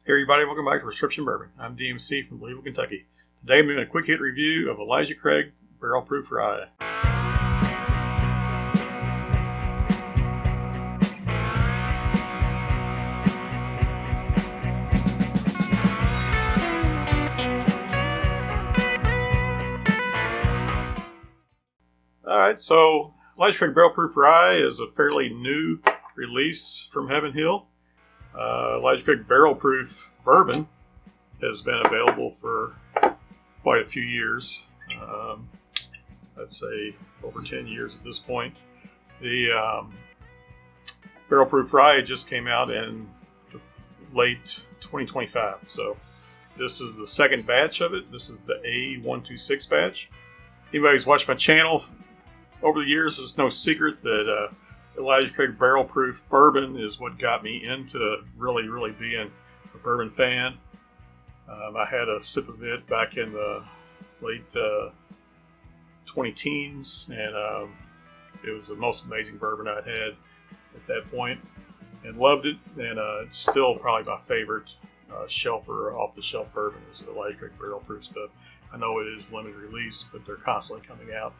Hey everybody, welcome back to Prescription Bourbon. I'm DMC from Louisville, Kentucky. Today I'm doing a quick hit review of Elijah Craig Barrel Proof Rye. Alright, so Elijah Craig Barrel Proof Rye is a fairly new release from Heaven Hill. Elijah Craig Barrel Proof Bourbon has been available for quite a few years. I'd say over 10 years at this point. The Barrel Proof Rye just came out in late 2025. So this is the second batch of it. This is the A126 batch. Anybody who's watched my channel over the years, it's no secret that Elijah Craig Barrel Proof Bourbon is what got me into really being a bourbon fan. I had a sip of it back in the late 20-teens, and it was the most amazing bourbon I'd had at that point, and loved it. And it's still probably my favorite shelf or off-the-shelf bourbon is Elijah Craig Barrel Proof stuff. I know it is limited release, but they're constantly coming out.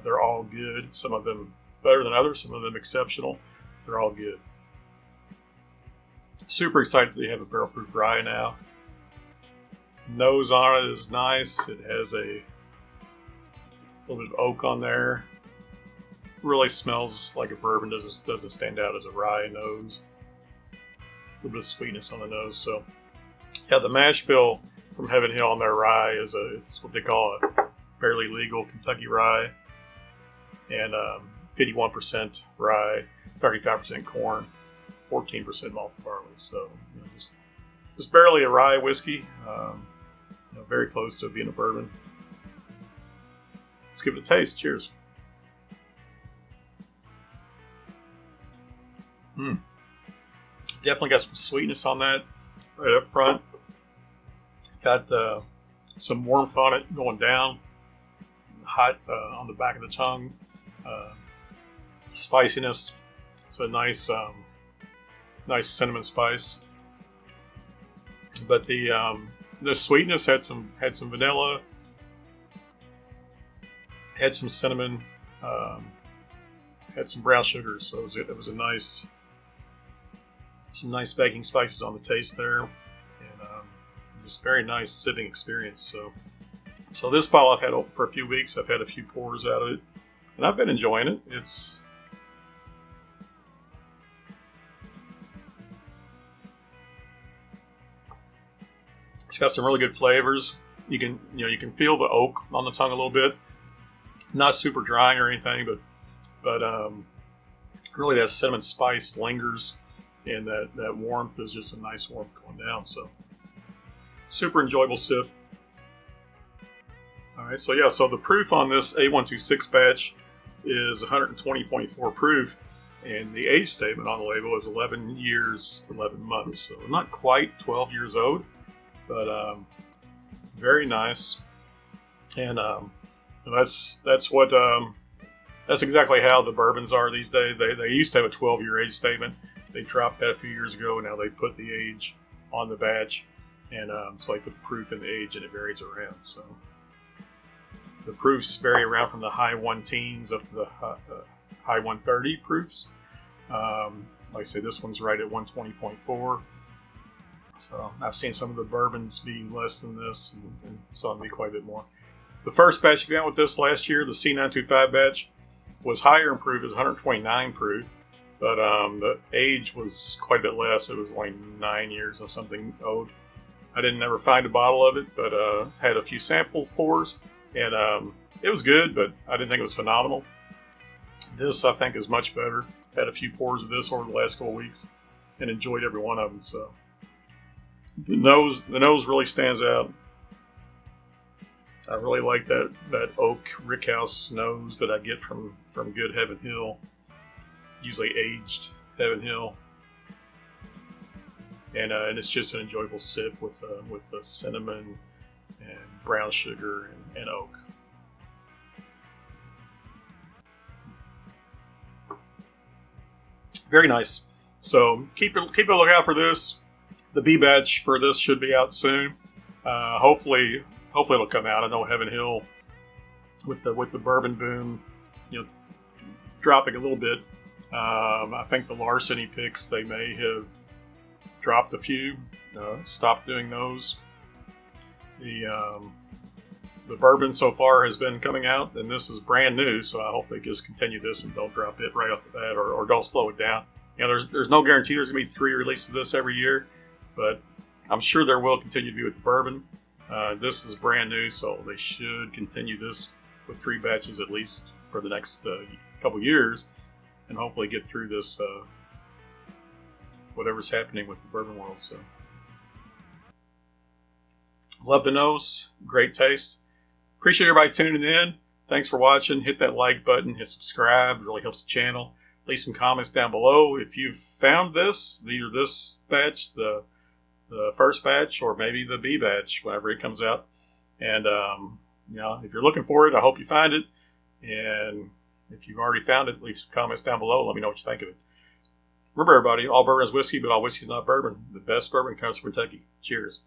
They're all good. Some of them better than others, some of them exceptional. They're all good. Super excited that they have a barrel proof rye now. Nose on it is nice. It has a little bit of oak on there. Really smells like a bourbon. Doesn't stand out as a rye nose. A little bit of sweetness on the nose. So yeah, the mash bill from Heaven Hill on their rye it's what they call a barely legal Kentucky rye, and 51% rye, 35% corn, 14% malt barley. So just barely a rye whiskey. Very close to being a bourbon. Let's give it a taste. Cheers. Definitely got some sweetness on that right up front. Got some warmth on it going down. Hot on the back of the tongue. Spiciness. It's a nice cinnamon spice. But the sweetness had some vanilla, had some cinnamon, had some brown sugar. So it was some nice baking spices on the taste there, and just very nice sipping experience. So this bottle I've had open for a few weeks. I've had a few pours out of it, and I've been enjoying it. It's got some really good flavors. You can feel the oak on the tongue a little bit. Not super drying or anything, but really that cinnamon spice lingers, and that warmth is just a nice warmth going down. So super enjoyable sip. All right, so the proof on this A126 batch is 120.4 proof, and the age statement on the label is 11 years, 11 months. So not quite 12 years old, but very nice. And that's exactly how the bourbons are these days. They used to have a 12-year age statement. They dropped that a few years ago. Now they put the age on the batch, and so they put the proof in the age, and it varies around. So the proofs vary around from the high 1-teens up to the high 130 proofs. Like I say, this one's right at 120.4. So I've seen some of the bourbons be less than this, and some be quite a bit more. The first batch we got with this last year, the C925 batch, was higher in proof. It was 129 proof, but the age was quite a bit less. It was like 9 years or something old. I didn't ever find a bottle of it, but had a few sample pours, and it was good, but I didn't think it was phenomenal. This, I think, is much better. Had a few pours of this over the last couple of weeks, and enjoyed every one of them. So the nose really stands out. I really like that oak rickhouse nose that I get from good Heaven Hill, usually aged Heaven Hill, and it's just an enjoyable sip with cinnamon and brown sugar and oak. Very nice. So keep a lookout for this. The B batch for this should be out soon. Hopefully it'll come out. I know Heaven Hill with the bourbon boom, dropping a little bit. I think the larceny picks, they may have dropped a few, stopped doing those. The bourbon so far has been coming out, and this is brand new, so I hope they just continue this and don't drop it right off the bat, or don't slow it down. There's no guarantee there's going to be 3 releases of this every year, but I'm sure there will continue to be with the bourbon. This is brand new, so they should continue this with 3 batches at least for the next couple years, and hopefully get through this whatever's happening with the bourbon world. So, love the nose, great taste. Appreciate everybody tuning in. Thanks for watching. Hit that like button, hit subscribe. It really helps the channel. Leave some comments down below if you've found this, either this batch, the first batch, or maybe the B batch whenever it comes out. And if you're looking for it, I hope you find it. And if you've already found it, leave some comments down below. Let me know what you think of it. Remember, everybody, all bourbon is whiskey, but all whiskey is not bourbon. The best bourbon comes from Kentucky. Cheers.